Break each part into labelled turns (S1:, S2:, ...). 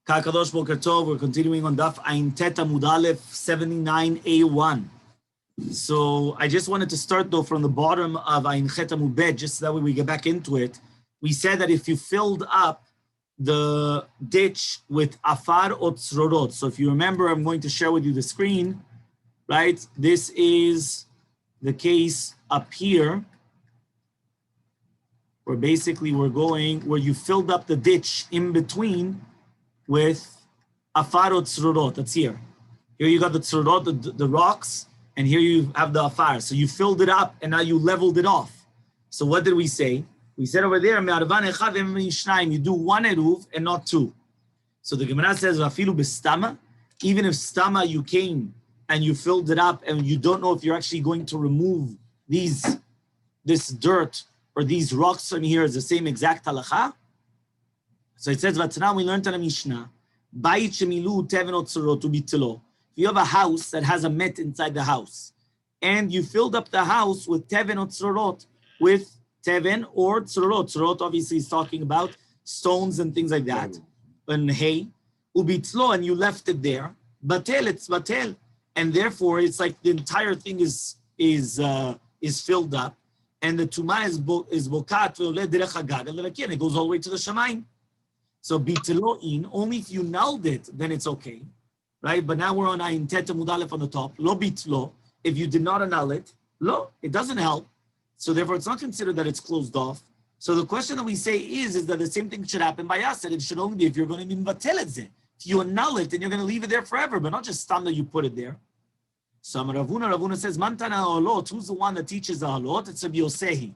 S1: Kakadosh Boker Tov, we're continuing on Daf Ayin Tet Amud Aleph 79a1. So I just wanted to start though from the bottom of Ayin Chet Amud Bet, just so that way we get back into it. We said that if you filled up the ditch with afar or tzrorot, so if you remember, I'm going to share with you the screen, right? This is the case up here, where basically where you filled up the ditch in between with afar or tzrorot. That's here. Here you got the tzrorot, the rocks, and here you have the afar. So you filled it up, and now you leveled it off. So what did we say? We said over there, you do one eruv and not two. So the Gemara says, even if stama you came and you filled it up, and you don't know if you're actually going to remove this dirt or these rocks from here is the same exact halacha. So it says, Vatana, we learned in the Mishnah, if you have a house that has a met inside the house, and you filled up the house with teven or tzorot, with teven or tzorot. Tzorot obviously is talking about stones and things like that. And hay, ubitlo, and you left it there, batel, it's batel. And therefore, it's like the entire thing is filled up, and the tumah is bokat, and it goes all the way to the shamayim. So bitlo in, only if you nulled it, then it's okay, right? But now we're on Ayin Tet Amud Aleph on the top. Lo bitlo, if you did not annul it, lo, it doesn't help. So therefore, it's not considered that it's closed off. So the question that we say is that the same thing should happen by us, that it should only be if you're going to be batel it. If you annul it, then you're going to leave it there forever, but not just stam that you put it there. So Ravuna says, Mantana halot, who's the one that teaches the halot? It's Rabbi Yosehi.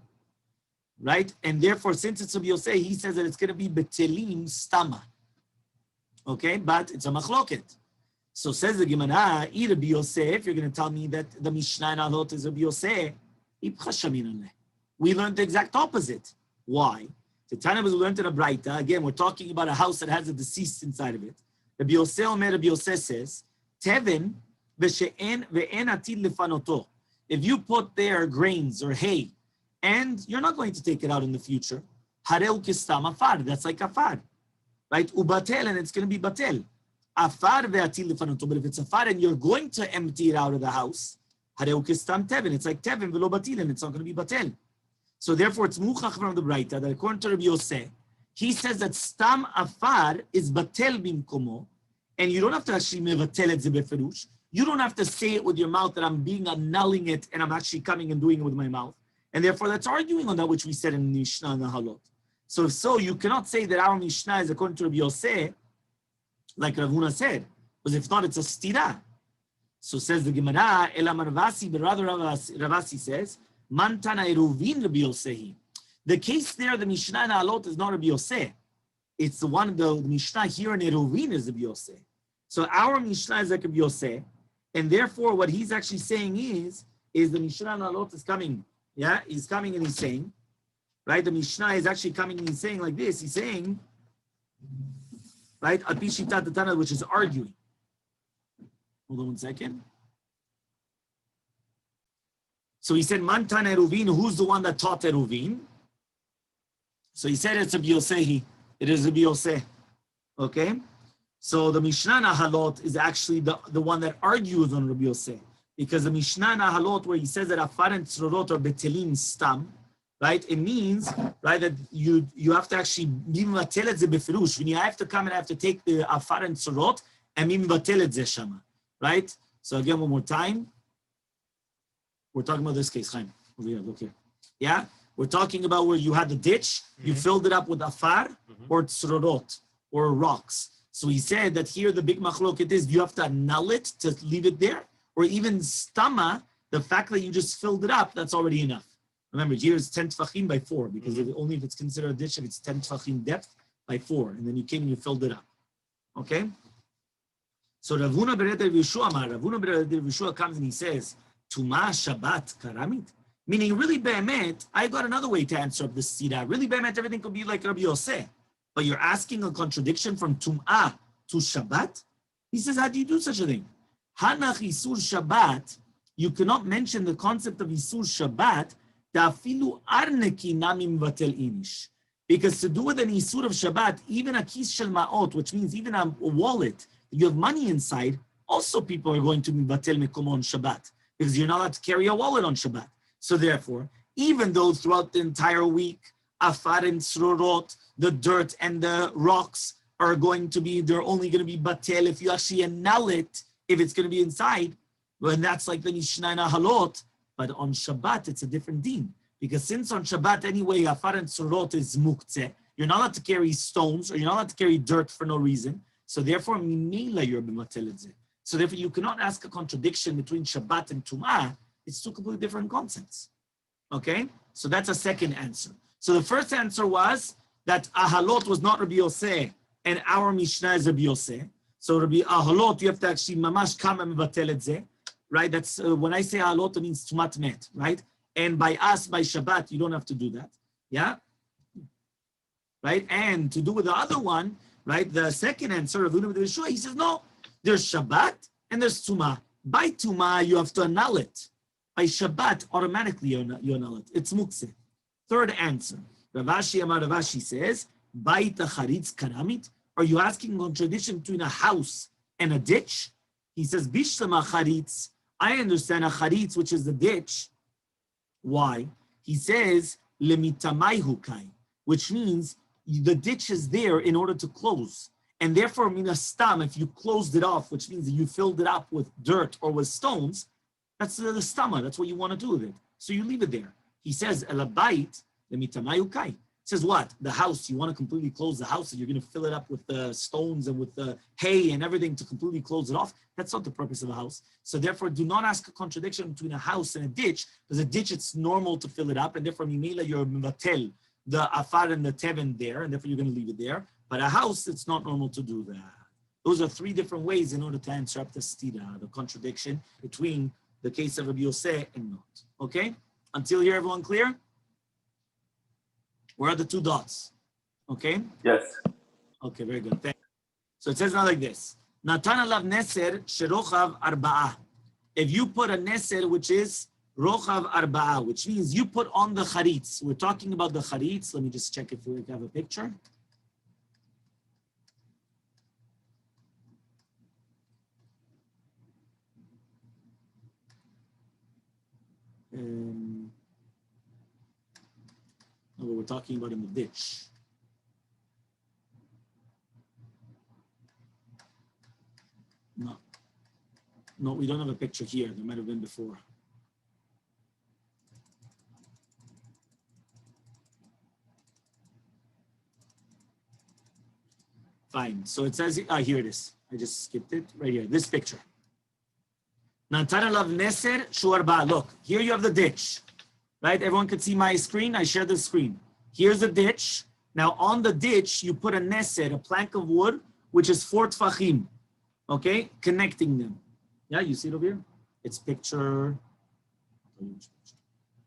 S1: Right? And therefore, since it's Rabbi Yosef, he says that it's going to be betelim stama. Okay? But it's a machloket. So says the Gemara, Rabbi Yosef, you're going to tell me that the Mishnah in Alot is Rabbi Yosef. We learned the exact opposite. Why? The time we learned in a Braita, again, we're talking about a house that has a deceased inside of it. Rabbi Yosef says, Teven ve'en atid lefanoto. If you put there grains or hay, and you're not going to take it out in the future, hareu kistam afar, that's like afar, right? Ubatel, and it's going to be batel. Afar ve'atil lefanoto, but if it's afar and you're going to empty it out of the house, hareu kistam teven, it's like teven velo batil, and it's not going to be batel. So therefore, it's muchach from the Braita that according to Rabbi Yosef, he says that stam afar is batel bimkomo, and you don't have to actually mevatel it zebeferush. You don't have to say it with your mouth that I'm annulling it, and I'm actually coming and doing it with my mouth. And therefore, that's arguing on that which we said in the Mishnah and the Halot. So if so, you cannot say that our Mishnah is according to Rabbi Yosef, like Ravuna said, because if not, it's a stira. So says the Gemara, Elamar Ravasi, but rather Ravasi says, Mantana Eruvin Rabbi Yosehi. The case there, the Mishnah and the Halot is not Rabbi Yosef. It's the one, the Mishnah here in Eiruvin is Rabbi Yosef. So our Mishnah is like Rabbi Yosef, and therefore what he's actually saying is the Mishnah and the Halot is coming. Yeah, he's coming and he's saying, right? The Mishnah is actually coming and he's saying like this. He's saying, right? Apishitat Tana, which is arguing. Hold on 1 second. So he said, Mantan Eruvin, who's the one that taught Eruvin? So he said it's Rabbi Yosehi. It is Rabbi Yosef. Okay? So the Mishnah Nahalot is actually the one that argues on Rabbi Yosef. Because the Mishnah Nahalot, where he says that afar and tzrorot are betelim stam, right? It means, right, that you have to actually mivatel et ze beferush. When you have to come and have to take the afar and tzrorot and mivatel et ze shama, right? So again, one more time. We're talking about this case, Chaim. Over here, look here. Yeah? We're talking about where you had the ditch, you filled it up with afar or tzrorot or rocks. So he said that here the big machloket is, you have to annul it to leave it there? Or even stama, the fact that you just filled it up, that's already enough. Remember, here is 10 tfachim by 4, because only if it's considered a ditch, if it's 10 tfachim depth by 4, and then you came and you filled it up. Okay? So Ravuna Beret Yeshua comes and he says, Tuma Shabbat Karamit. Meaning, really, Be'emet, I got another way to answer up this sida. Really, Be'emet, everything could be like Rabbi Yosef. But you're asking a contradiction from Tum'ah to Shabbat? He says, how do you do such a thing? Hanach Isur Shabbat, you cannot mention the concept of Isur Shabbat, Ta'afilu arneki namim vatel inish. Because to do with an isur of Shabbat, even a kis shel ma'ot, which means even a wallet, you have money inside, also people are going to be batel mekomo on Shabbat, because you're not allowed to carry a wallet on Shabbat. So therefore, even though throughout the entire week, afar and srorot, the dirt and the rocks are going to be, they're only going to be batel if you actually annul it, if it's going to be inside, when that's like the Mishnah Halot. But on Shabbat, it's a different deen. Because since on Shabbat anyway, afar and srorot is muktzeh, you're not allowed to carry stones, or you're not allowed to carry dirt for no reason. So therefore, mimela you're b'matel et zeh. So therefore, you cannot ask a contradiction between Shabbat and Tum'ah. It's two completely different concepts. Okay? So that's a second answer. So the first answer was that Ahalot was not Rabbi Yosef, and our Mishnah is Rabbi Yosef. So Rabbi Ahalot, you have to actually mamash kama mevatel et zeh, right? That's when I say Ahalot, it means Tumat met, right? And by us, by Shabbat, you don't have to do that. Yeah? Right? And to do with the other one, right? The second answer of Eiruvin Daf, he says, no, there's Shabbat and there's Tumah. By Tumah, you have to annul it. By Shabbat, automatically you annul it. It's muktzeh. Third answer. Ravashi Amar Ravashi says, Baita charitz karamit. Are you asking a tradition between a house and a ditch? He says, Bishlama charitz. I understand a charitz, which is the ditch. Why? He says, Lemitamai hukai, which means the ditch is there in order to close. And therefore, minastam, if you closed it off, which means that you filled it up with dirt or with stones, that's the stama. That's what you want to do with it. So you leave it there. He says, elabait lemitamai says what? The house, you want to completely close the house and you're going to fill it up with the stones and with the hay and everything to completely close it off. That's not the purpose of a house. So therefore, do not ask a contradiction between a house and a ditch, because a ditch, it's normal to fill it up, and therefore, mimela, you're mevatel, the afar and the teven there, and therefore you're going to leave it there. But a house, it's not normal to do that. Those are three different ways in order to answer up the stira, the contradiction between the case of Rabbi Yosef and not. Okay? Until here, everyone clear? Where are the two dots? Okay?
S2: Yes.
S1: Okay, very good. Thank you. So it says now like this. Natan alav neser sherochav arba'ah. If you put a neser which is rochav arba'ah, which means you put on the charitz. We're talking about the charitz. Let me just check if we have a picture. No, we're talking about in the ditch. No, we don't have a picture here. There might have been before. Fine. So it says, here it is. I just skipped it right here. This picture. Natan alav neser shu arba. Look, here you have the ditch. Right? Everyone can see my screen. I share the screen. Here's the ditch. Now on the ditch, you put a neser, a plank of wood, which is 4 tfachim. Okay? Connecting them. Yeah, you see it over here? It's picture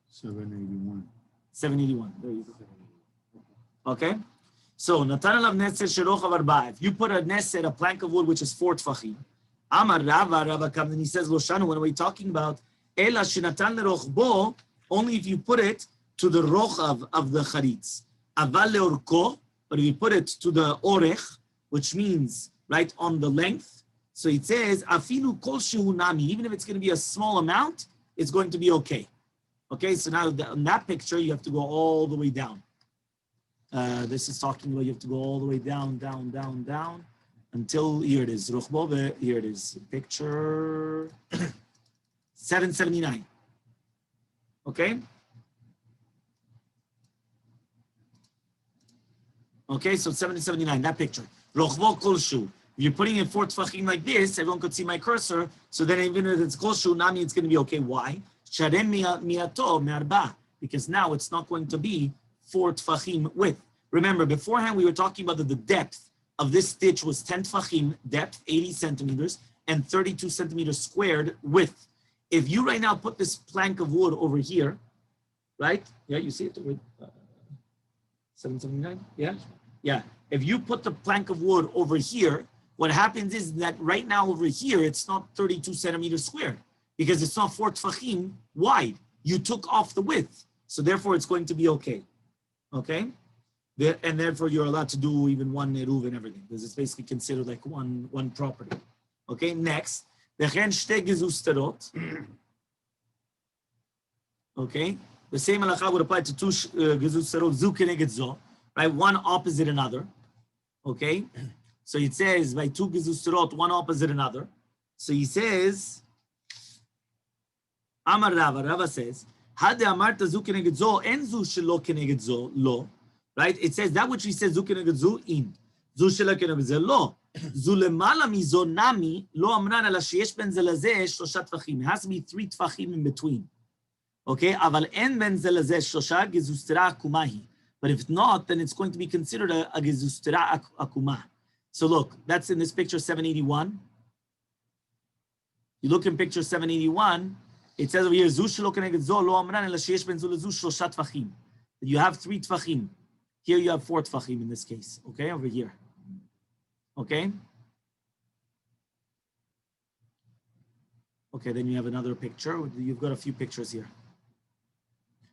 S3: 781.
S1: 781. There you go. Okay? So, Natan alav neser sherochav arba. If you put a neser, a plank of wood, which is 4 tfachim, Amar Rava comes and he says, Loshanu, what are we talking about? Ela shenatan lerochbo, only if you put it to the rochav of the charitz. Aval leorko, but if you put it to the orech, which means right on the length. So it says, afilu kol shehu nami, even if it's going to be a small amount, it's going to be okay. Okay, so now in that picture, you have to go all the way down. This is talking about you have to go all the way down, until here it is. Ruchbo, here it is. Picture 779. Okay? Okay, so 779, that picture. Ruchbo kolshu. If you're putting in 4 tfachim like this, everyone could see my cursor. So then even if it's kolshu, nami, it's going to be okay. Why? Sharem miato me'arba. Because now it's not going to be 4 tfachim width. Remember, beforehand we were talking about the depth of this stitch was 10 tfachim depth, 80 centimeters, and 32 centimeters squared width. If you right now put this plank of wood over here, right? Yeah, you see it with 779? Yeah? Yeah. If you put the plank of wood over here, what happens is that right now over here, it's not 32 centimeters squared because it's not 4 tfachim wide. You took off the width. So therefore, it's going to be okay. Okay? And therefore you're allowed to do even one eruv and everything, because it's basically considered like one property. Okay, next. Okay, the same halacha would apply to two gezuzterot, zu keneged zo, right? One opposite another. Okay, so it says by two gezuzterot, one opposite another. So he says, Amar Rava, Rava says, Hade amarta zu keneged zo, en zu shelo keneged zo, lo. Right? It says that which he says, zu keneged zo, in. Zu shelo keneged zo, lo. Zu lemala mizo nami, lo amran ala sheyesh ben ze lezeh shlosha tfachim. It has to be 3 tfachim in between. Okay? Aval en ben ze lezeh shlosha gezustera akumahi. But if not, then it's going to be considered a gezustera akuma. So look, that's in this picture 781. You look in picture 781, it says over here, Zu shelo keneged zo, lo amran ala sheyesh ben zu lezu shlosha tfachim. You have 3 tfachim. Here you have 4 tfachim in this case. Okay, over here. Okay. Okay, then you have another picture. You've got a few pictures here.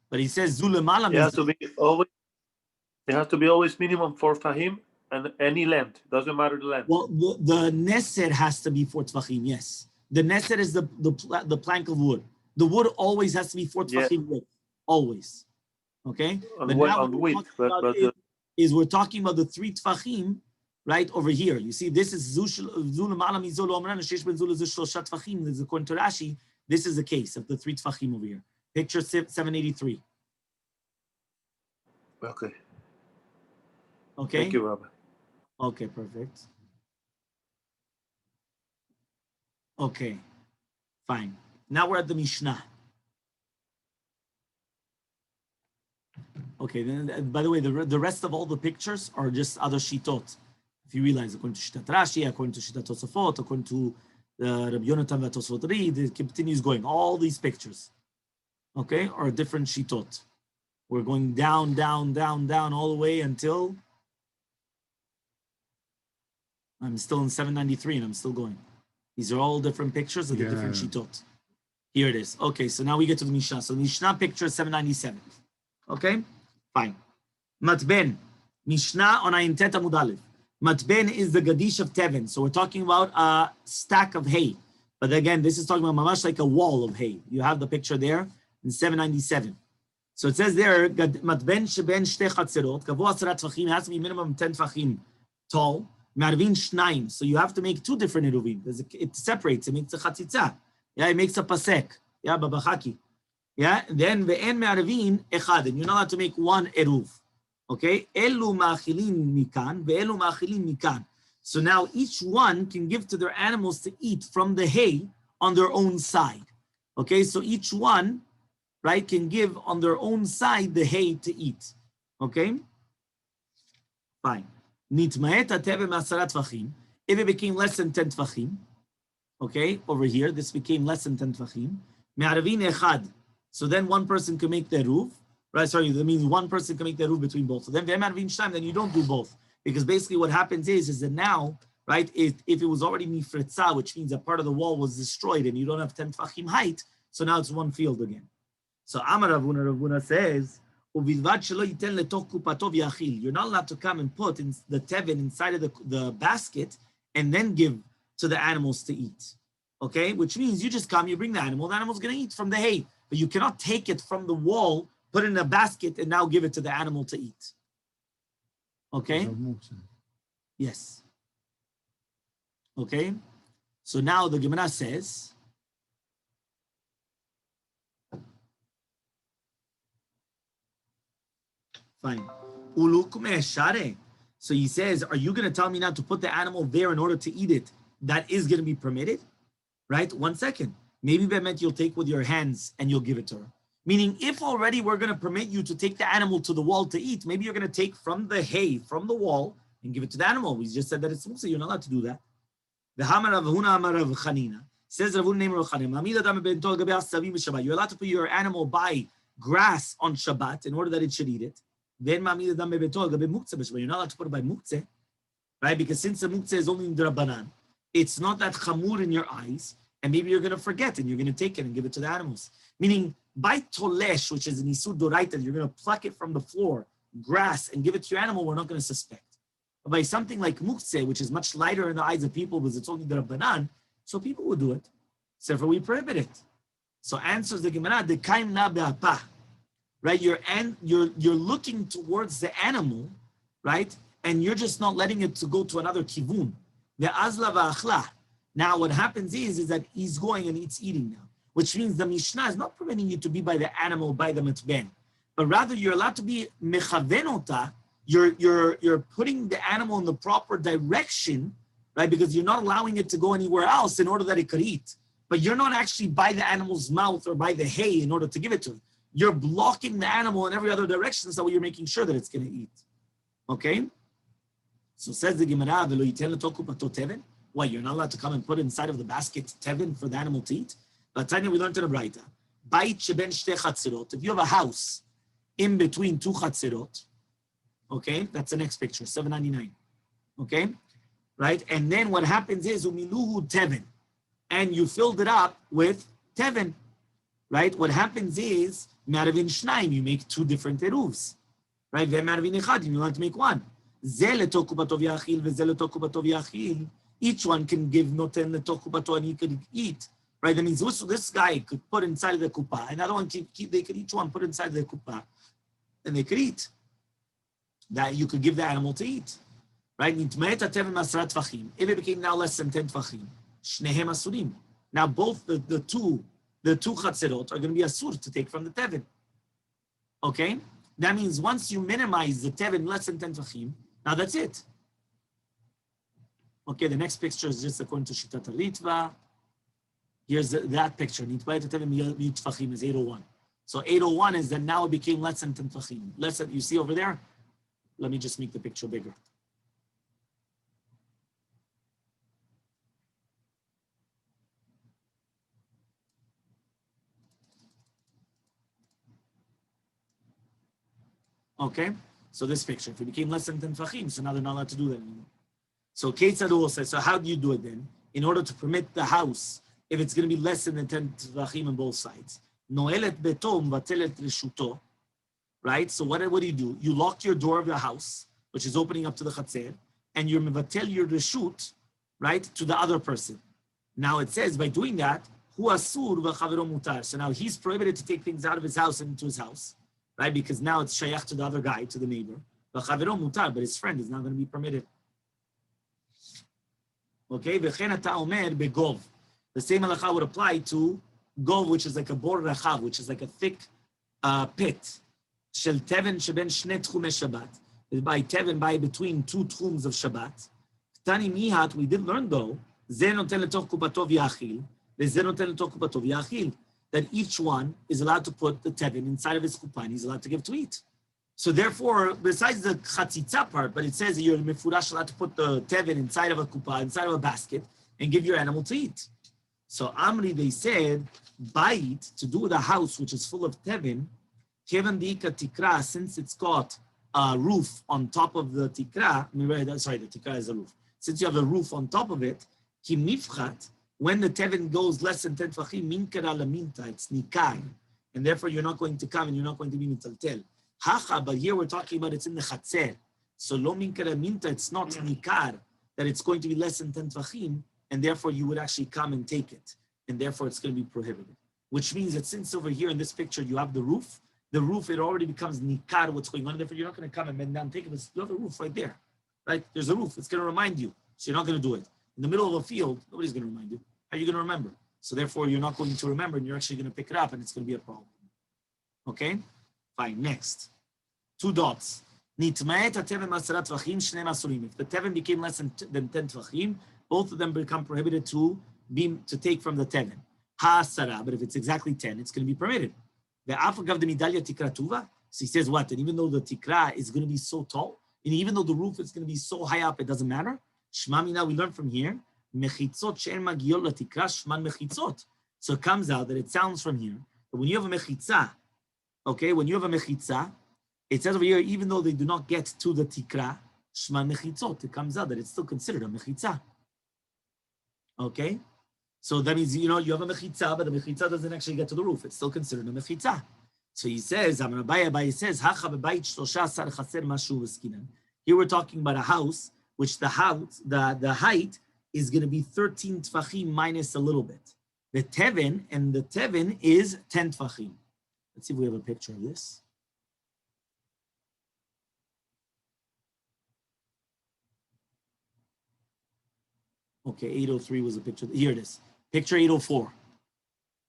S1: But he says, Zu lemala.
S2: It has to be always minimum 4 tfachim and any length. Doesn't matter the length.
S1: Well, the neser has to be 4 tfachim, yes. The neser is the plank of wood. The wood always has to be 4 tfachim width. Always. Okay? But now we're talking about the 3 tfachim right over here. You see, this is This is according to Rashi. This is the case of the 3 tfachim over here. Picture 783.
S2: Okay.
S1: Okay.
S2: Thank you, Rabbi.
S1: Okay, perfect. Okay, fine. Now we're at the Mishnah. Okay, then, by the way, the rest of all the pictures are just other shitot. If you realize, according to Shitat Rashi, according to Shitat Tosafot, according to Rabbi Yonatan Tosafot Reed, it continues going. All these pictures, okay, are different shitot. We're going down, down, down, down, all the way until I'm still in 793 and I'm still going. These are all different pictures of the different shitot. Here it is. Okay, so now we get to the Mishnah. So Mishnah picture 797. Okay, fine. Matben, Mishnah on Ayin Tet Amud Aleph. Matben is the Gadish of Teven. So we're talking about a stack of hay. But again, this is talking about mamash like a wall of hay. You have the picture there in 797. So it says there, Matben sheben shte chatzerot, kavo 10 tfachim, has to be minimum 10 tfachim tall. Marvin shnaim. So you have to make 2 different eruvin because it separates. It makes a chatzitza. Yeah, it makes a pasek. Yeah, babachaki. Yeah, then ve'en me'arvin echad. And you're not allowed to make 1 eruv. Okay? Elu ma'achilin mikan, ve'elu ma'achilin mikan. So now each one can give to their animals to eat from the hay on their own side. Okay? So each one, right, can give on their own side the hay to eat. Okay? Fine. Nitmaeta teve ma'asarat tvachim. If it became less than 10 tvachim, okay, over here, this became less than 10 tvachim. Me'arvin echad. So then one person can make the eruv, right? Sorry, that means one person can make the eruv between both. So then then you don't do both. Because basically what happens is that now, right, if it was already mifritza, which means a part of the wall was destroyed and you don't have 10 tfachim height, so now it's one field again. So Amar Ravuna says, you're not allowed to come and put in the tevin inside of the basket and then give to the animals to eat. Okay? Which means you just come, you bring the animal's going to eat from the hay. But you cannot take it from the wall, put it in a basket, and now give it to the animal to eat. Okay? Yes. Okay? So now the Gemara says, fine. So he says, are you going to tell me now to put the animal there in order to eat it? That is going to be permitted? Right? 1 second. Maybe Bemet you'll take with your hands and you'll give it to her. Meaning, if already we're going to permit you to take the animal to the wall to eat, maybe you're going to take from the hay, from the wall, and give it to the animal. We just said that it's musa. You're not allowed to do that. The Hamar Rav Huna Amar Rav Chanina says Rav Huna name Rav Chanina. You're allowed to put your animal by grass on Shabbat in order that it should eat it. Then you're not allowed to put it by muktzeh, right? Because since the muktzeh is only in Drabanan, it's not that chamur in your eyes. And maybe you're going to forget and you're going to take it and give it to the animals. Meaning, by tolesh, which is an isur doraita, you're going to pluck it from the floor, grass and give it to your animal, we're not going to suspect. But by something like muktzeh, which is much lighter in the eyes of people because it's only the Rabbanan, so people would do it. So we prohibit it. So answers the Gemara, the kaim na be'apa, right? You're looking towards the animal, right? And you're just not letting it to go to another kivun. The azla va'achla. Now what happens is that he's going and it's eating now, which means the Mishnah is not preventing you to be by the animal, by the mitben, but rather you're allowed to be mechavenota. You're putting the animal in the proper direction, right? Because you're not allowing it to go anywhere else in order that it could eat. But you're not actually by the animal's mouth or by the hay in order to give it to it. You're blocking the animal in every other direction, so you're making sure that it's going to eat. Okay? So says the Gemara, why, you're not allowed to come and put inside of the basket tevin for the animal to eat? But Tanya, we learned in the Braita. If you have a house in between two chatzirot, okay, that's the next picture, 799. Okay, right? And then what happens is umiluhu tevin, and you filled it up with tevin, right? What happens is marvin shnaim, you make two different eruvs, right? Marvin echad, you want to make one. Each one can give noten letokubato, and he could eat, right? That means this guy could put inside of the kupa, another one they could each one put inside the kupa, and they could eat. That you could give the animal to eat, right? If it became now less than 10 tvachim, shnehem asurim. Now both the two chatzerot are going to be asur to take from the tevin. Okay, that means once you minimize the tevin less than 10 tvachim, now that's it. Okay, the next picture is just according to Shitat Ritva. Here's that picture. Nitbayet tevin tvachim is 801. So 801 is that now it became less than 10 tvachim. Less than, you see over there. Let me just make the picture bigger. Okay, so this picture, if it became less than 10 fachim, so now they're not allowed to do that anymore. So Kate Sadul says, so how do you do it then? In order to permit the house, if it's going to be less than the 10 fachim on both sides. Noelet betom vatelet reshuto, right? So what do? You lock your door of your house, which is opening up to the chatzer, and you're mevatel your reshut, right, to the other person. Now it says by doing that, hu asur v'chavero mutar. So now he's prohibited to take things out of his house and into his house, right? Because now it's shayach to the other guy, to the neighbor. V'chavero mutar, but his friend is not going to be permitted. Okay, v'chen ata omer begov. The same halacha would apply to gov, which is like a bor rachav, which is like a thick pit. Shel teven sheben shne tchumei Shabbat. By tevin, by between two tchums of Shabbat. Tani mihat, we did learn though, ze noten letoch kupato v'yachil, ze noten letoch kupato v'yachil, that each one is allowed to put the tevin inside of his kupa, and he's allowed to give to eat. So therefore, besides the chatzitza part, but it says that you're mefurash allowed to put the tevin inside of a kupa, inside of a basket, and give your animal to eat. So Amri, they said, bait, to do with a house which is full of tevin, kevan diika tikra, since it's got a roof on top of the tikra, sorry, the tikra is a roof. Since you have a roof on top of it, ki mifchat, when the tevin goes less than 10 tvachim, minkara laminta, it's nikar, and therefore you're not going to come and you're not going to be mitaltel. Hacha, but here we're talking about it's in the chatzer. So lo minkara minta, it's not nikar, that it's going to be less than 10 tvachim, and therefore you would actually come and take it, and therefore it's going to be prohibited. Which means that since over here in this picture you have the roof, it already becomes nikar what's going on. Therefore, you're not going to come and bend down and take it. But you have a roof right there, right? There's a roof. It's going to remind you. So you're not going to do it. In the middle of a field, nobody's going to remind you. How are you going to remember? So therefore, you're not going to remember, and you're actually going to pick it up, and it's going to be a problem. Okay? Fine. Next. 2 dots. If the tevin became less than 10 tvachim, both of them become prohibited to take from the tevin. Ha'asara, but if it's exactly 10, it's going to be permitted. The afagav the midalya tikra tuva. So he says what? And even though the tikra is going to be so tall, and even though the roof is going to be so high up, it doesn't matter. Shmamina, we learn from here. Mechitzot she'en magiol la tikra shman mechitzot. So it comes out that it sounds from here that when you have a mechitza, okay, when you have a mechitza, it says over here, even though they do not get to the tikra shman mechitzot, it comes out that it's still considered a mechitza. Okay. So that means, you have a mechitza, but the mechitza doesn't actually get to the roof. It's still considered a mechitza. So he says, Abaye says, here we're talking about a house, which the height is going to be 13 tfachim minus a little bit. The tevin is 10 tfachim. Let's see if we have a picture of this. Okay, 803 was a picture. Here it is. Picture 804.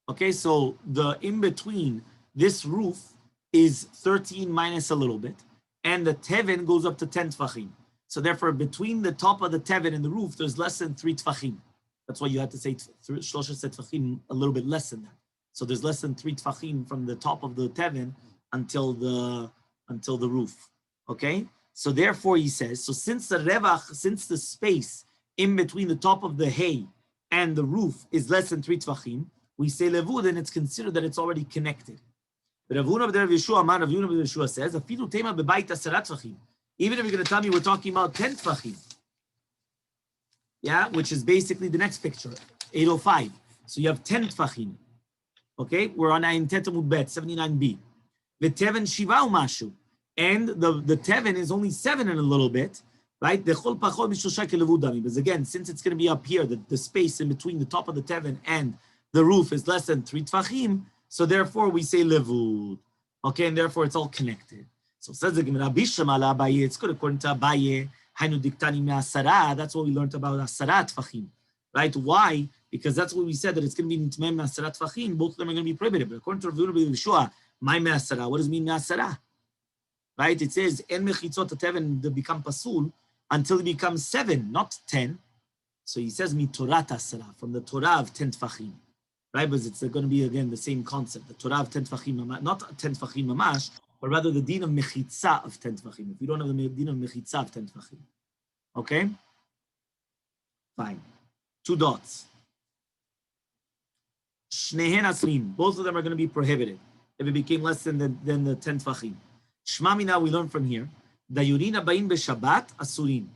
S1: Okay, so the in between this roof is 13 minus a little bit, and the tevin goes up to 10 tfachim. So therefore, between the top of the tevin and the roof, there's less than 3 tfachim. That's why you have to say shloshes tfachim, a little bit less than that. So there's less than 3 tfachim from the top of the tevin until the roof. Okay, so therefore he says, so since the space in between the top of the hay and the roof is less than 3 tfachim, we say levud, and it's considered that it's already connected. But Rav Yeshua says, even if you're going to tell me we're talking about 10 tfachim, yeah, which is basically the next picture, 805. So you have 10 tfachim. Okay, we're on Ayin Tetamud Bet, 79b. The Teven Shiva Mashu, and the Teven is only 7 and a little bit, right? Because again, since it's going to be up here, the space in between the top of the Teven and the roof is less than 3 tfachim, so therefore we say levud. Okay, and therefore it's all connected. So says the Gemara, it's good according to Abaye, Hainu diktani me'asara. That's what we learned about asara tfachim, right? Why? Because that's what we said, that it's going to be mitmem me'asara tfachim. Both of them are going to be prohibited. But according to Rav Yeshua, my me'asara. What does it mean me'asara? Right? It says en mechitzot teven they become pasul until it becomes 7, not 10. So he says mitorat asara, from the Torah of 10 tfachim. Right, but it's going to be again the same concept. The Torah of 10 tfachim, not 10 tfachim mamash, but rather the din of mechitza of 10 tfachim. If you don't have the din of mechitza of 10 tfachim, okay, fine. 2 dots. Shnehen asrim. Both of them are going to be prohibited if it became less than the 10 tfachim. Shmamina, we learn from here that yurina bain b'Shabbat asurin.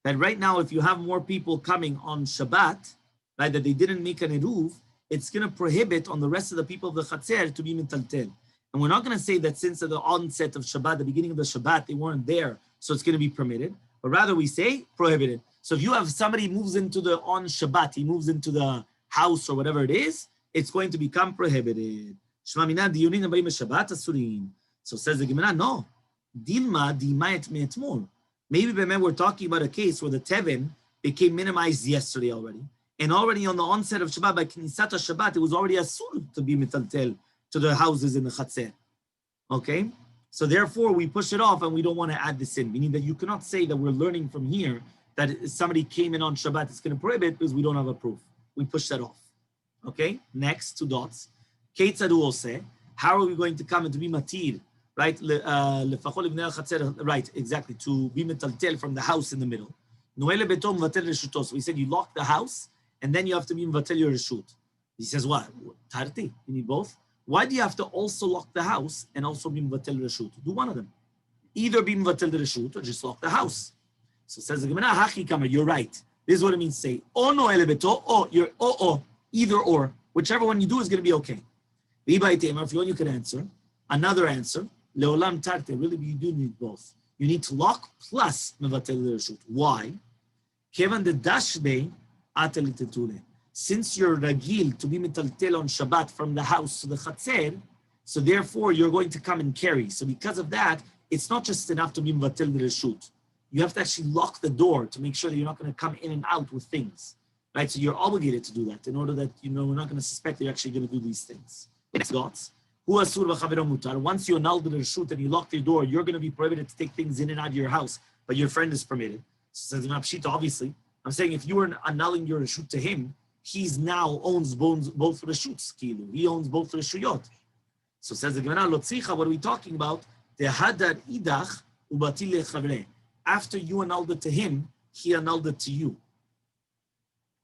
S1: That right now, if you have more people coming on Shabbat, right, that they didn't make an eruv, it's going to prohibit on the rest of the people of the Chatzer to be mitaltel. And we're not going to say that since at the onset of Shabbat, the beginning of the Shabbat, they weren't there, so it's going to be permitted. But rather we say prohibited. So if you have somebody moves into on Shabbat, he moves into the house or whatever it is, it's going to become prohibited. So says the Gemara, no. Dilma dimayet me'etmol. Maybe we're talking about a case where the Tevin became minimized yesterday already. And already on the onset of Shabbat, by Knisat Shabbat, it was already asur to be mitaltel to the houses in the Chatzer. Okay? So therefore, we push it off and we don't want to add this in. Meaning that you cannot say that we're learning from here that if somebody came in on Shabbat, it's going to prohibit because we don't have a proof. We push that off. Okay? Next, 2 dots. Keitzadu ose. How are we going to come and to be matir? Right? Right, exactly. To be mitaltel from the house in the middle. So we said you lock the house, and then you have to be mvatel your reshut. He says, what? Tarti, you need both? Why do you have to also lock the house and also be mvatel reshut? Do one of them. Either be mvatel the reshut or just lock the house. So says the Gemara, Hachi Kamer, you're right. This is what it means to say. O no elebeto, either or. Whichever one you do is going to be okay. If you want, you can answer. Another answer, leolam tarte, really you do need both. You need to lock plus mvatel the reshut. Why? Kevan the dashbe, since you're ragil to be mitaltel on Shabbat from the house to the Chatzer, so therefore you're going to come and carry. So because of that, it's not just enough to be mivatel the reshut. You have to actually lock the door to make sure that you're not going to come in and out with things, right? So you're obligated to do that in order that we're not going to suspect that you're actually going to do these things. Once you annul the reshut and you lock the door, you're going to be prohibited to take things in and out of your house, but your friend is permitted. So says Pshita, obviously. I'm saying if you were annulling your reshut to him, he's now owns both reshuts. He owns both reshuyot. So says the Gemara, Lotzicha, what are we talking about? Tehadar idach ubatil lechavre. After you annulled it to him, he annulled it to you.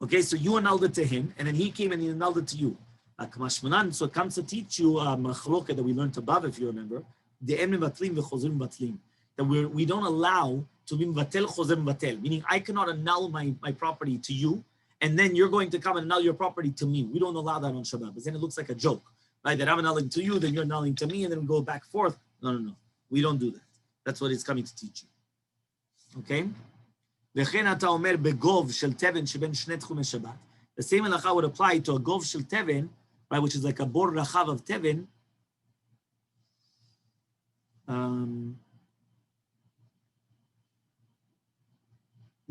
S1: Okay, so you annulled it to him, and then he came and he annulled it to you. So it comes to teach you a machloket that we learned above, if you remember, the emim v'chozim batlim, that we don't allow to be mvatel chozem mvatel, meaning I cannot annul my property to you, and then you're going to come and annul your property to me. We don't allow that on Shabbat, because then it looks like a joke. right? That I'm annulling to you, then you're annulling to me, and then we go back and forth. No. We don't do that. That's what it's coming to teach you. Okay? The same halacha would apply to a gov shel teven, right, which is like a bor rachav of teven.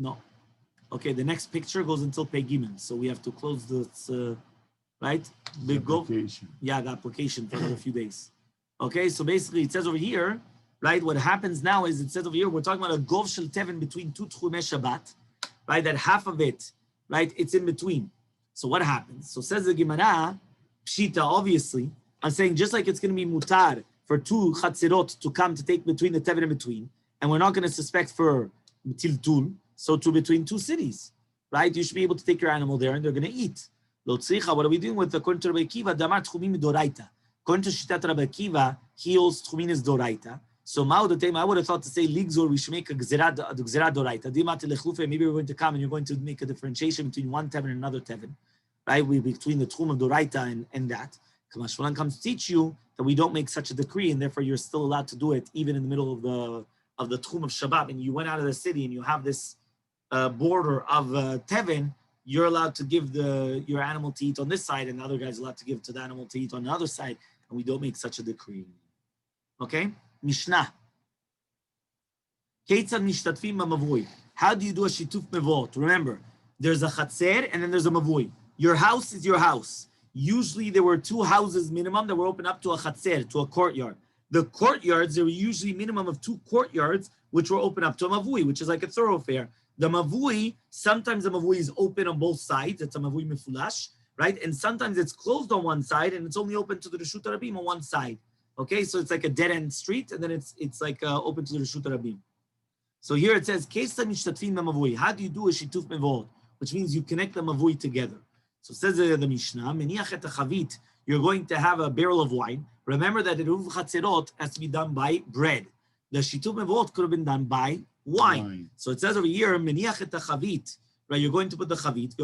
S1: No. Okay, the next picture goes until Pei Gimel, so we have to close this, right? The application. Yeah, the application for another few days. Okay, so basically it says over here, right, what happens now is it says over here, we're talking about a gov shel teven between two tchumei Shabbat, right, that half of it, right, it's in between. So what happens? So says the Gemara, Pshita, obviously, I'm saying just like it's going to be mutar for two chatzirot to come to take between the teven in between, and we're not going to suspect for tiltul, so too between two cities, right? You should be able to take your animal there and they're going to eat. Lo tzricha, what are we doing with the according to Rabbi Akiva? Damar tchumim doraita. According to Shitat Rabbi Akiva, he holds tchumin is doraita. So I would have thought to say ligzor, we should make a gzera doraita. Maybe we're going to come and you're going to make a differentiation between one teven and another teven, right? Between the tchum of doraita and that. Kamashmalan comes to teach you that we don't make such a decree, and therefore you're still allowed to do it even in the middle of the tchum of Shabbat. And you went out of the city and you have this border of teven, you're allowed to give your animal to eat on this side, and the other guy's allowed to give to the animal to eat on the other side, and we don't make such a decree. Okay? Mishnah. Keitzad mishtatfim b'mavui. How do you do a shituf mevot? Remember, there's a chatzer and then there's a mavui. Your house is your house. Usually there were two houses minimum that were open up to a chatzer, to a courtyard. The courtyards, there were usually minimum of two courtyards which were open up to a mavui, which is like a thoroughfare. The mavui, sometimes the mavui is open on both sides. It's a mavui mefulash, right? And sometimes it's closed on one side and it's only open to the Reshut Rabim on one side. Okay, so it's like a dead-end street, and then it's like open to the Reshut Rabim. So here it says, how do you do a shituf mevot? Which means you connect the mavui together. So it says the Mishnah, you're going to have a barrel of wine. Remember that the Eruv Chatzerot has to be done by bread. The shituf mevot could have been done by wine. So it says over here, right? You're going to put the chavit.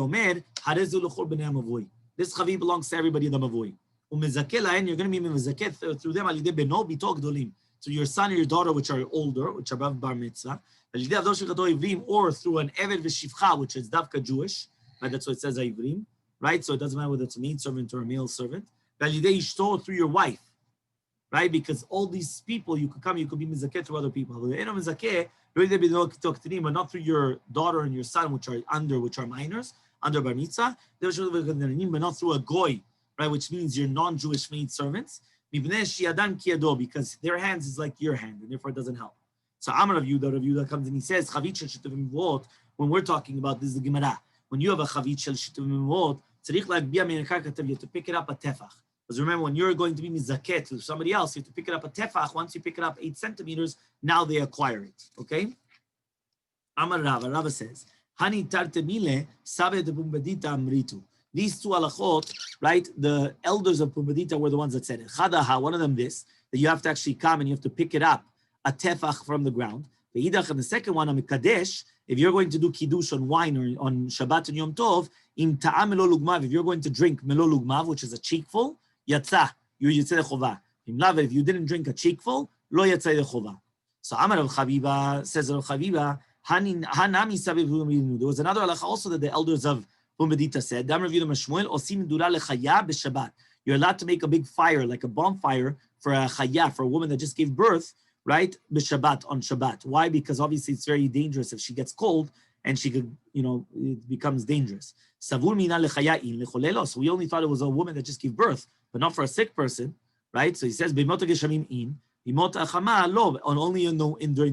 S1: This chavit belongs to everybody in the mavui. You're going to be mezaket through them to your son or your daughter, which are older, which are above bar mitzvah, or through an eved v'shivcha, which is davka Jewish, right? That's what it says Eiruvin, right? So it doesn't matter whether it's a maid servant or a male servant. Through your wife, right? Because all these people, you could be mezaket through other people. But not through your daughter and your son, which are minors, under bar mitzvah, but not through a goy, right? Which means your non-Jewish maid servants, because their hands is like your hand, and therefore it doesn't help. So Amar Rav Yehuda comes and he says, Chavit shel shituvim mevot, when we're talking about this is the Gemara. When you have a chavit shel shituvim mevot, you have to pick it up a tefach. Because remember, when you're going to be mizaket to somebody else, you have to pick it up a tefach. Once you pick it up 8 centimeters, now they acquire it. Okay? Amar Rava says, Hani tartemile sabe de bumbedita amritu. These two halachot, right? The elders of Pumbedita were the ones that said it. Chadaha, one of them that you have to actually come and you have to pick it up, a tefach from the ground. Ve'idach, and the second one, a mikadesh, if you're going to do kiddush on wine or on Shabbat and Yom Tov, im ta'am melo lugmav, if you're going to drink melo lugmav, which is a cheekful, yatsa, you yitzeh chova. If you didn't drink a cheekful, lo yatzeh chova. So Amar Rav Chaviva says, Rav Chaviva, hanami sabiv. There was another halacha also that the elders of Pumbedita said, you're allowed to make a big fire, like a bonfire, for a chaya, for a woman that just gave birth, right? B'Shabbat, on Shabbat. Why? Because obviously it's very dangerous if she gets cold and she could, it becomes dangerous. So we only thought it was a woman that just gave birth, but not for a sick person, right? So he says, only during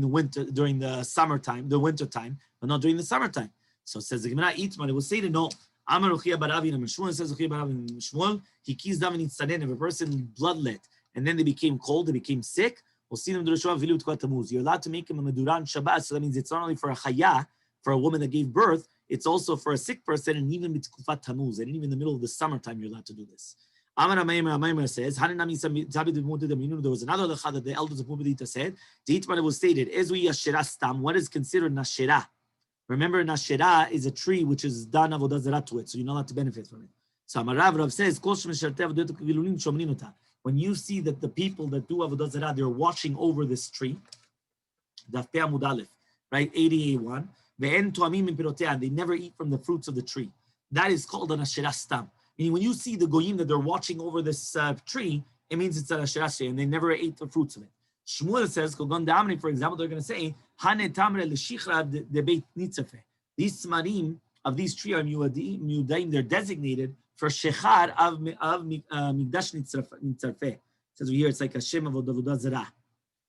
S1: the winter, during the summertime, the winter time, but not during the summertime. So it says the Gemara Itman, it will say to no. Amar Ruchia Baravin and Shmuel says Ruchia Baravin and Shmuel, he keys down in Tzadin. If a person bloodlet and then they became cold, they became sick, we'll see them do the you're allowed to make him a Meduran Shabbat. So that means it's not only for a Chaya, for a woman that gave birth, it's also for a sick person, and even Mitkufat Tamuz, and even in the middle of the summertime, you're allowed to do this. Amar Amaymer says, there was another lecha that the elders of Pumbedita said, the Itman was stated, Ezui Yashera Stam, what is considered Nashera? Remember, Nashera is a tree which is done avodah zarah to it, so you're not allowed to benefit from it. So Amarav Rav says, when you see that the people that do Avodah Zarah, they're watching over this tree, Daf Amud Aleph, right, 80A1, they never eat from the fruits of the tree. That is called an Asherah Stam. Meaning when you see the Goyim that they're watching over this tree, it means it's an Asherah tree, and they never ate the fruits of it. Shmuel says, for example, they're going to say, these smarim of these trees are miudaim, they're designated for shechar of migdash nitzarfeh. It says here it's like a shem of Avodah Zarah.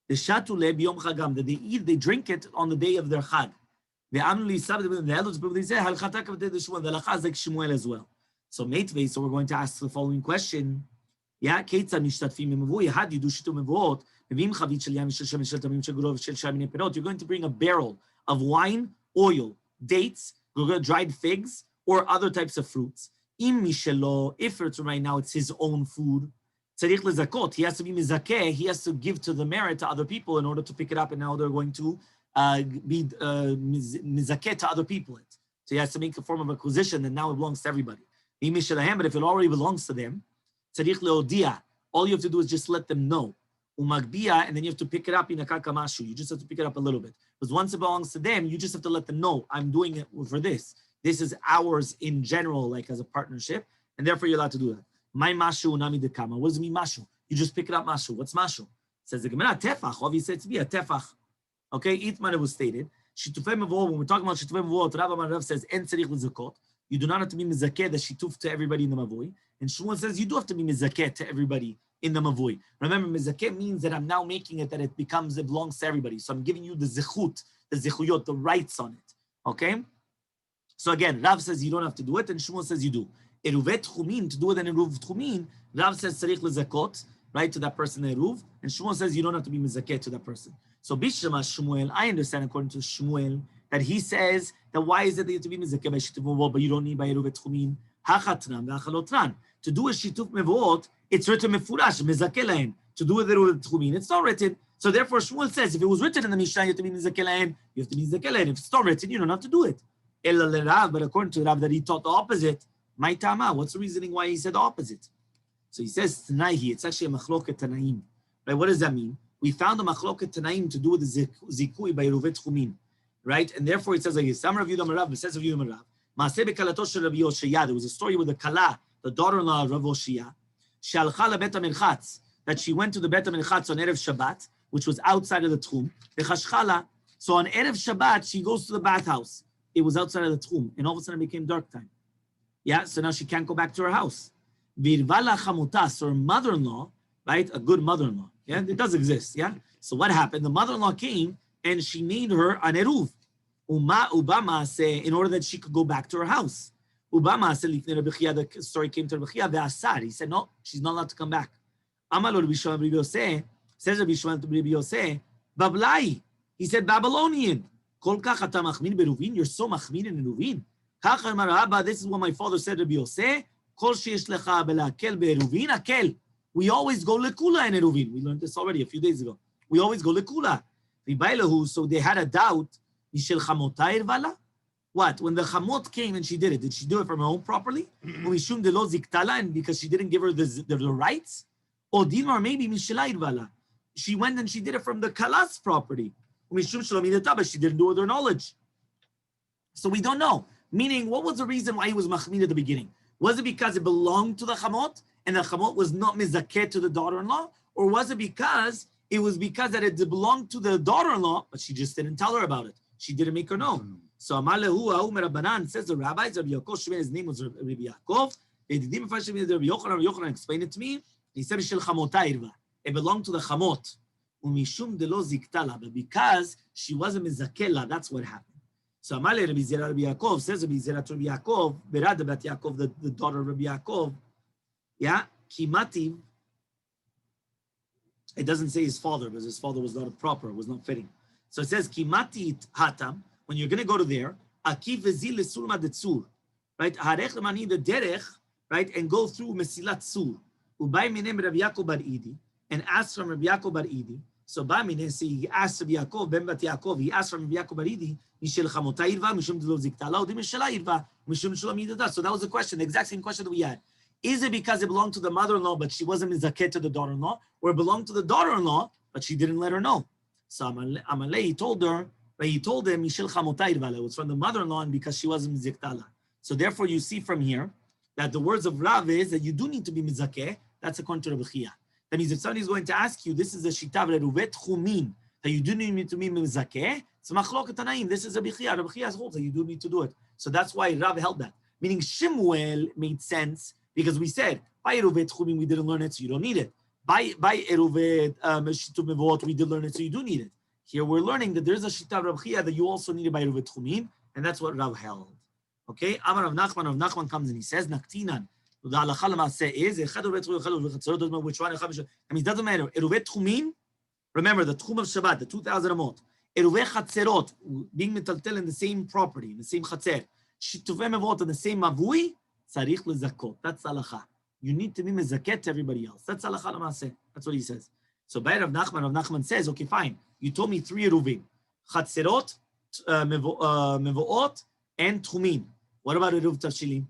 S1: The shatule biyom chagam, that they eat, they drink it on the day of their chag. The amnuli sabed, the elders, they say halchatak of the Shmuel, the halacha is like Shmuel as well. So meitvei, so we're going to ask the following question. Yeah, ketzad mishtatfim memavui, how do you do shitu mevuot? You're going to bring a barrel of wine, oil, dates, dried figs, or other types of fruits. If it's right now, it's his own food. He has to be mizakeh, he has to give to the merit to other people in order to pick it up, and now they're going to be mizakeh to other people. So he has to make a form of acquisition, and now it belongs to everybody. But if it already belongs to them, all you have to do is just let them know. Umagbia, and then you have to pick it up in a kakamashu. You just have to pick it up a little bit. Because once it belongs to them, you just have to let them know, I'm doing it for this. This is ours in general, like as a partnership, and therefore you're allowed to do that. My mashu nami dekama. What does it mean mashu? You just pick it up mashu. What's mashu? It says the Gemara tefach. Obviously it's be a tefach. Okay, Itman was stated. Shitufei mevol. When we're talking about shitufei mevol, Rav Amar Rav says en tzarich lezakot. You do not have to be mizakeh the shituf to everybody in the mavoi. And Shmuel says you do have to be mizakeh to everybody in the mavoi. Remember, mizakeh means that I'm now making it that it belongs to everybody. So I'm giving you the zechut, the zechuyot, the rights on it. Okay. So again, Rav says you don't have to do it, and Shmuel says you do. Eruvet tchumin, to do it in eruv tchumin, Rav says tzarich lezakot, right, to that person eruv, and Shmuel says you don't have to be mizakeh to that person. So Bishma Shmuel, I understand according to Shmuel that he says that why is it that you have to be mizakeh by shituf mevuot, but you don't need by eruvet tchumin? Hachatran v'achalotran. To do a shituf mevuot, it's written mefurash mizakeh lahem. To do with eruvet tchumin, it's not written. So therefore, Shmuel says if it was written in the Mishnah, you have to be mizakeh lahem. You have to be mizakeh lahem. If it's not written, you don't have to do it. But according to Rav, that he taught the opposite. My tama, what's the reasoning why he said the opposite? So he says Tanaihi, it's actually a machloket Tanaim. Right? What does that mean? We found a machloket Tanaim to do with the zikui by Eruvet Tchumin. Right? And therefore it says like this. Sam Rav Yudam Rav, it says Rav Yudam Rav. Maaseh bekalato shel Rav Yoshia. There was a story with the kala, the daughter-in-law of Rav Yoshia, shalcha lebet ha-merchatz, that she went to the bet ha-merchatz on Erev Shabbat, which was outside of the tchum. V'chashchala. So on Erev Shabbat, she goes to the bathhouse. It was outside of the tchum, and all of a sudden it became dark time. Yeah, so now she can't go back to her house. Virvala chamutas, her mother-in-law, right? A good mother-in-law. Yeah, it does exist. Yeah. So what happened? The mother-in-law came and she made her an eruv. Ubama say in order that she could go back to her house. Ubama said the story came to Rabbi Asad. He said no, she's not allowed to come back. Amalo Rabbi Shimon Rabbi Yosef says Rabbi Shimon Rabbi Yosef Bablai. He said Babylonian. Kol kach ata machmin beruvin. You're so machmin in Eruvin. This is what my father said to Rabbi Yosef. Kol sheyesh lecha belakel be'eruvin akel. We always go lekula in Eruvin. We learned this already a few days ago. We always go lekula. So they had a doubt. What? When the chamot came and she did it, did she do it from her own properly? And because she didn't give her the rights? Or maybe she went and she did it from the kalas property. But she didn't do it with her knowledge. So we don't know. Meaning, what was the reason why he was machmir at the beginning? Was it because it belonged to the chamot and the chamot was not mizakeh to the daughter-in-law? Or was it because that it belonged to the daughter-in-law, but she just didn't tell her about it? She didn't make her know. So Amar lehu Omer Rabbanan says the rabbis, Rabbi Yaakov, his name was Rabbi Yaakov. They did Rabbi Yochanan explained it to me. He said it belonged to the chamot. Umishum de lo ziktala, but because she wasn't mizakela, that's what happened. So Amar Rabbi Zera Rabbi Yaakov says Rabbi Zera to Rabbi Yaakov, Berad bat Yaakov, the daughter of Rabbi Yaakov. Yeah, Kimati. It doesn't say his father because his father was not proper, was not fitting. So it says Kimati hatam. When you're going to go to there, akif vezil lesulma detzur, right? Harech lemani the derech, right, and go through mesilat sur. Ubay minem Rabbi Yaakov bar Idi, and ask from Rabbi Yaakov bar Idi. So ba minem, he asked Rabbi Yaakov ben bat Yaakov. He asked from Rabbi Yaakov bar Idi, mishel chamotay irva, mishum delo ziktala, udim mishela irva, mishum shalom yidada. So that was the question, the exact same question that we had. Is it because it belonged to the mother-in-law, but she wasn't mizakeh to the daughter-in-law, or it belonged to the daughter-in-law, but she didn't let her know? So Amalei, he told her, but he told him, it was from the mother-in-law, and because she wasn't miziktala. So therefore, you see from here that the words of Rav is that you do need to be mizakeh. That's according to Rabbi Chia. That means if somebody is going to ask you, this is a shita Eruvet Chumin, that you do need to be mizakeh. It's machloket tanaim. This is Rabbi Chia. Rabbi Chia holds that you do need to do it. So that's why Rav held that. Meaning Shemuel made sense because we said by Eruvet Chumin we didn't learn it, so you don't need it. By Eruvet Shitu Mevot we did learn it, so you do need it. Here we're learning that there's a shita Rabbi Chia that you also need it by Eruvet Chumin, and that's what Rav held. Okay, Amar Rav Nachman comes and he says, Naktinan. The halacha l'maaseh is doesn't matter which one. I mean, it doesn't matter. Eruvet Tchumim, remember the Tchum of Shabbat, the 2,000 amot. Eruvet Chatzerot, being metaltel in the same property, in the same Chatzer. Shituvei Mevot in the same Mavui, tzarich lezakot. That's halacha. You need to be mezaket to everybody else. That's halacha l'maaseh. That's what he says. So by Rav Nachman says, okay, fine. You told me 3 Eruvin. Chatzerot, Mevoot, and Tchumim. What about Eruv Tavshilim?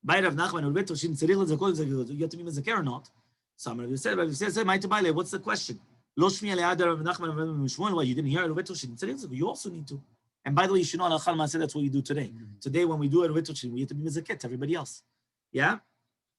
S1: By Rav Nachman, Eruv Tavshilim, tzarich lezakot, you have to be mezaker or not? So Rav said, what's the question? Lo shmi alei Rav Nachman, why you didn't hear Eruv Tavshilim? Tzarich lezakot, you also need to. And by the way, you should know halacha l'maaseh, that's what you do today. Today, when we do Eruv Tavshilim, we have to be mezaket to everybody else. Yeah?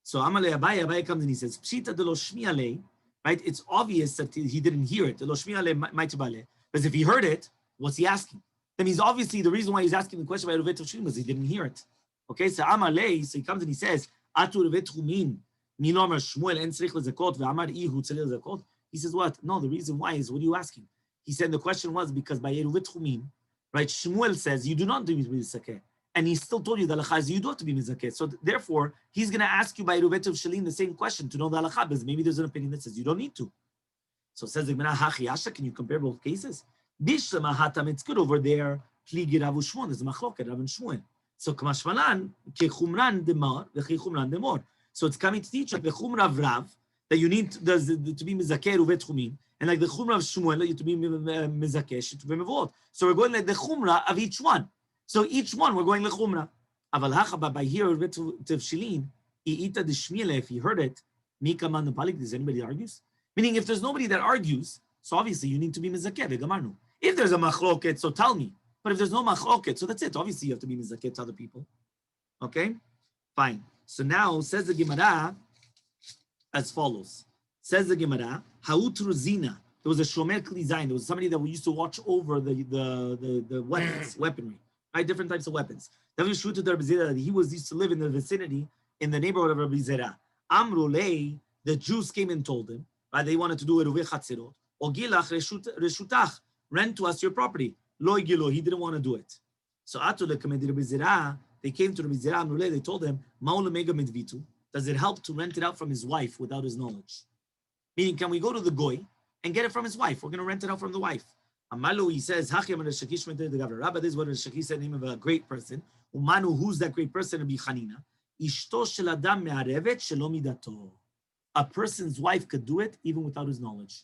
S1: So Amalei Abaye comes and he says, Pshita de lo shmi alei, right? It's obvious that he didn't hear it. Lo shmi alei ma'ite bale. Because if he heard it, what's he asking? That means obviously the reason why he's asking the question about Eruv Tavshilim was he didn't hear it. Okay, so Amalei, so he comes and he says, Atu Eruv Tchumin, mi lo amar Shmuel en tzarich lezakot ve'amar ihu tzarich lezakot. He says, what? No, the reason why is, what are you asking? He said the question was because by Eruv Tchumin, right, Shmuel says, you do not do mizakeh. And he still told you the halacha is you do have to be mizakeh. So therefore, he's going to ask you by Eruv Tavshilim the same question to know the halacha, because maybe there's an opinion that says you don't need to. So it says, can you compare both cases? Bishlama hatam, it's good over there. Pligi Rav Shmuel, there's a machloket, Rav and Shmuel. So Kamashmalan, Kechumran demar, Vechumran demor. So it's coming to teach like the Chumra of Rav, that you need to be Mizakeh Eruvet Chumim, and like the Chumra of Shmuel, that you to be Mizakeh Shituvei Mevot. So we're going like the Chumra of each one. So each one we're going like Chumra. Aval Hachaba by here Eruvet Tavshilin, Iita de Shmiele, if he heard it, Mika Man Palik, does anybody argues? Meaning if there's nobody that argues, so obviously you need to be Mizakeh Vegamarnu. If there's a machloket, so tell me. But if there's no machloket, so that's it. Obviously, you have to be mizakeh to other people. Okay? Fine. So now, says the Gemara as follows. Says the Gemara, Ha'utru Zina. There was a shomer kli zayin. There was somebody that we used to watch over the weapons, weaponry, right? Different types of weapons. That he was used to live in the vicinity, in the neighborhood of Rabbi Zera. Amrulei, the Jews came and told him, right? They wanted to do Eruvei Chatzerot. Ogilach reshutach, rent to us your property. Lo igilo, he didn't want to do it. So they came to Rabbi Zera, they told him, does it help to rent it out from his wife without his knowledge? Meaning, can we go to the goy and get it from his wife? We're going to rent it out from the wife. Amalu, he says, Rabbi, this is what Shaki said, the name of a great person. Umanu, who's that great person? Rabbi Chanina. Ishto shel adam me'arevet shelo midato. A person's wife could do it even without his knowledge.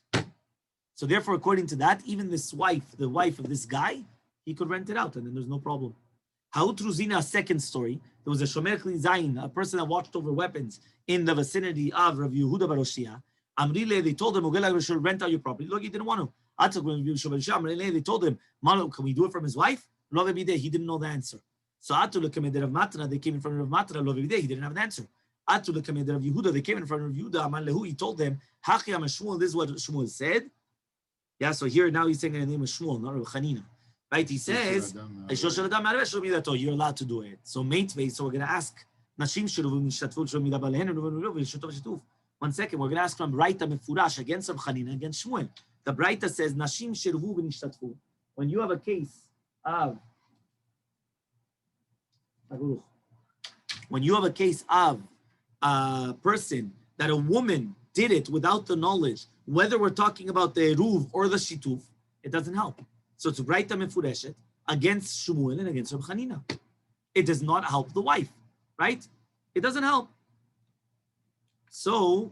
S1: So therefore, according to that, even this wife, the wife of this guy, he could rent it out, and then there's no problem. Ha'utruzina, a second story. There was a shomer kli zayin, a person that watched over weapons in the vicinity of Rav Yehuda bar Oshia. Amrile, they told him, we should rent out your property. Look, he didn't want to. They told him, can we do it from his wife? He didn't know the answer. So they came in front of Rav Matra, he didn't have an answer. Rav Yehuda, they came in front of Yehuda, he told them, this is what Shmuel said. Yeah, so here now he's saying the name of Shmuel, not Rav Chanina. Right? He says, you're allowed to do it. So so we're going to ask, 1 second, we're going to ask from Braita Mefurash against Rav Chanina, against Shmuel. The Braita says, Nashim shirvu v'nishtatfu. When you have a case of a person that a woman did it without the knowledge, whether we're talking about the Eruv or the Shituf, it doesn't help. So it's Braita Mefureshet against Shmuel and against Rav Chanina. It does not help the wife, right? It doesn't help. So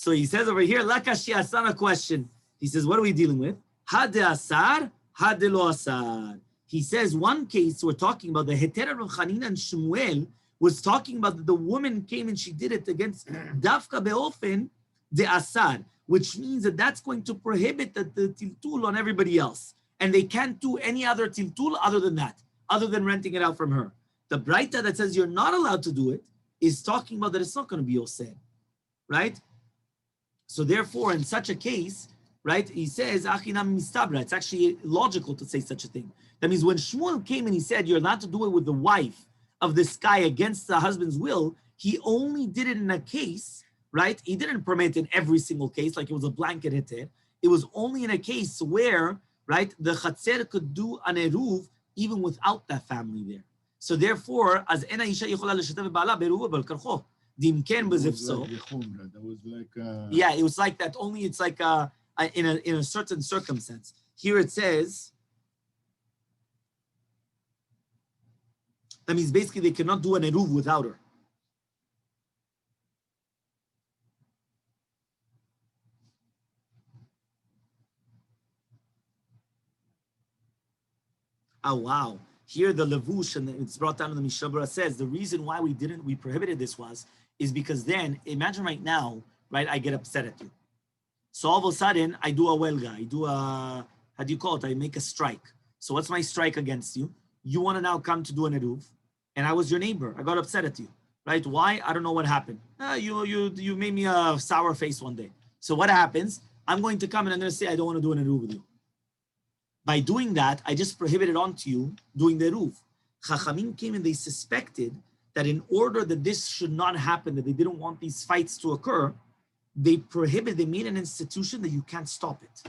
S1: he says over here, Lakashi Asar, a question. He says, what are we dealing with? Hade Asar, Hade Lo Asar. He says, one case we're talking about the Heter of Rav Chanina and Shmuel was talking about that the woman came and she did it against Dafka Beofen de Asad, which means that that's going to prohibit the tiltul on everybody else. And they can't do any other tiltul other than that, other than renting it out from her. The Braita that says you're not allowed to do it is talking about that it's not going to be osed, right? So therefore, in such a case, right, he says, Achinam mistabra. It's actually logical to say such a thing. That means when Shmuel came and he said, you're allowed to do it with the wife of this guy against the husband's will, he only did it in a case, right? He didn't permit in every single case, like it was a blanket heter. It was only in a case where, right, the chatzer could do an eruv even without that family there. So therefore, as ena isha yichola l'shatev ba'ala beruv b'karcho. Dimken b'zifso.
S3: That was like
S1: yeah, it was like that. Only it's like in a certain circumstance. Here it says that means basically they cannot do an eruv without her. Oh wow. Here the levush, and it's brought down in the Mishabura, says the reason why we prohibited this is because then, imagine right now, right, I get upset at you. So all of a sudden, I do a welga, I do a, how do you call it? I make a strike. So what's my strike against you? You want to now come to do an eruv, and I was your neighbor. I got upset at you, right? Why? I don't know what happened. You made me a sour face one day. So what happens? I'm going to come and I'm going to say, I don't want to do an eruv with you. By doing that, I just prohibited onto you doing the eruv. Chachamim came and they suspected that in order that this should not happen, that they didn't want these fights to occur, they made an institution that you can't stop it.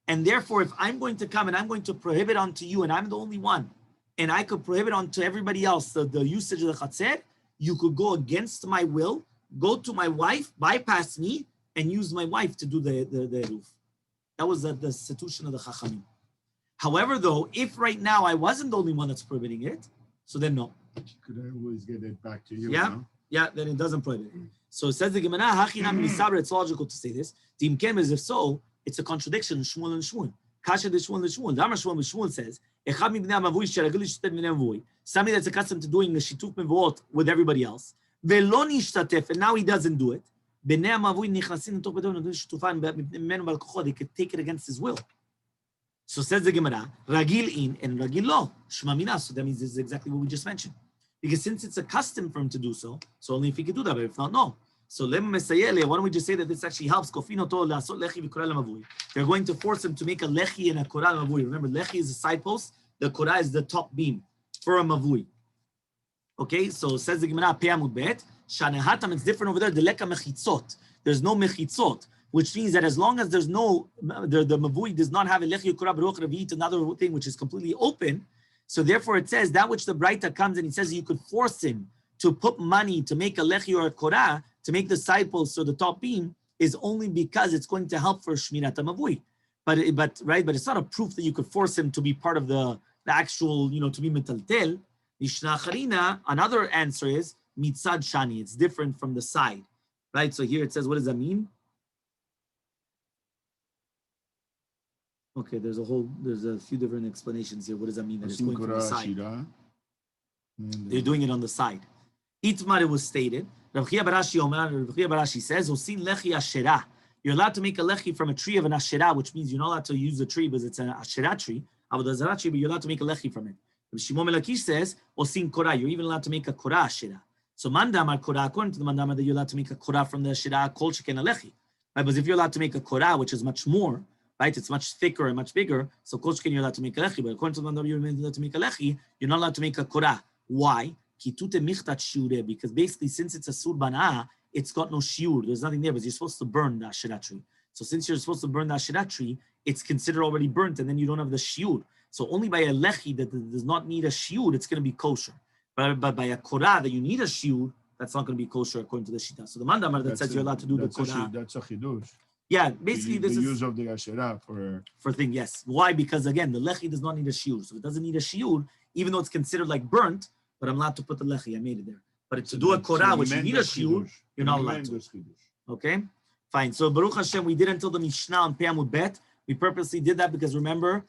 S1: And therefore, if I'm going to come and I'm going to prohibit onto you, and I'm the only one, and I could prohibit onto everybody else the usage of the chatzer, you could go against my will, go to my wife, bypass me, and use my wife to do the eruv. That was the institution of the Chachamim. However, though, if right now I wasn't the only one that's prohibiting it, so then no.
S3: Could I always get it back to you?
S1: Yeah,
S3: no?
S1: Yeah, then it doesn't prohibit it. So it says the Gemara, Hachinam Misaber, it's logical to say this. Dimkem is if so, it's a contradiction, Shmuel and Shmuel. Kasha de Shmuel and Shmuel. Dama Shmuel says, Echad mibnei hamavui sheragil yishtatef b'nei hamavui. Somebody that's accustomed to doing the shituf mevuot with everybody else. Ve'lo nishtatef, and now he doesn't do it. B'nei hamavui nichnasin l'toch b'dov nodin shitufan mimenu b'alkocho. They could take it against his will. So says the Gemara, Ragil in and Ragil lo, Shma mina. So that means this is exactly what we just mentioned. Because since it's a custom for him to do so, so only if he could do that, but if not, no. So why don't we just say that this actually helps? They're going to force him to make a lechi and a korah mavui. Remember, lechi is the side post, the korah is the top beam for a mavui. Okay, so says the Gemara, Pe'amud bet, Shanehatam, it's different over there, the leka mechitzot. There's no mechitzot, which means that as long as there's no, the mavui does not have a lechi korah baruch revit, another thing which is completely open. So therefore it says that which the Braita comes and he says you could force him to put money to make a lechi or a korah, to make the side post or the top beam, is only because it's going to help for shmirat hamavui. But it's not a proof that you could force him to be part of the actual, to be metaltel. Mishnah Charina, another answer is mitzad shani. It's different from the side, right? So here it says, what does that mean? Okay, there's a few different explanations here. What does that mean that it's going from the side? They're doing it on the side. Itmar, it was stated. Rav Chia Barashi says, Osin lechi asherah. You're allowed to make a lechi from a tree of an asherah, which means you're not allowed to use the tree because it's an asherah tree, avodah zarah tree, but you're allowed to make a lechi from it. Rav Shimon Melakish says, Osin korah. You're even allowed to make a korah asherah. So mandamar korah, according to the mandamar, that you're allowed to make a korah from the asherah, kol sheken a lechi. Right? Because if you're allowed to make a korah, which is much more, right? It's much thicker and much bigger. So kol sheken you're allowed to make a lechi. But according to the mandamar, you're allowed to make a lechi. You're not allowed to make a korah. Why? Because basically, since it's a surbanah, it's got no shiur. There's nothing there, but you're supposed to burn the asherah tree. So since you're supposed to burn the asherah tree, it's considered already burnt, and then you don't have the shiur. So only by a lechi that does not need a shiur, it's going to be kosher. But by a korah that you need a shiur, that's not going to be kosher according to the shita. So the mandamar that says you're allowed to do the korah.
S3: That's a chidush.
S1: Yeah, basically this is
S3: the use of the asherah for
S1: thing. Yes. Why? Because again, the lechi does not need a shiur. So it doesn't need a shiur, even though it's considered like burnt. But I'm allowed to put the lechi. I made it there. But to do a korah, which you need a shiur, you're not allowed to. Okay? Fine. So Baruch Hashem, we did until the Mishnah on Pe'amud Bet. We purposely did that because remember,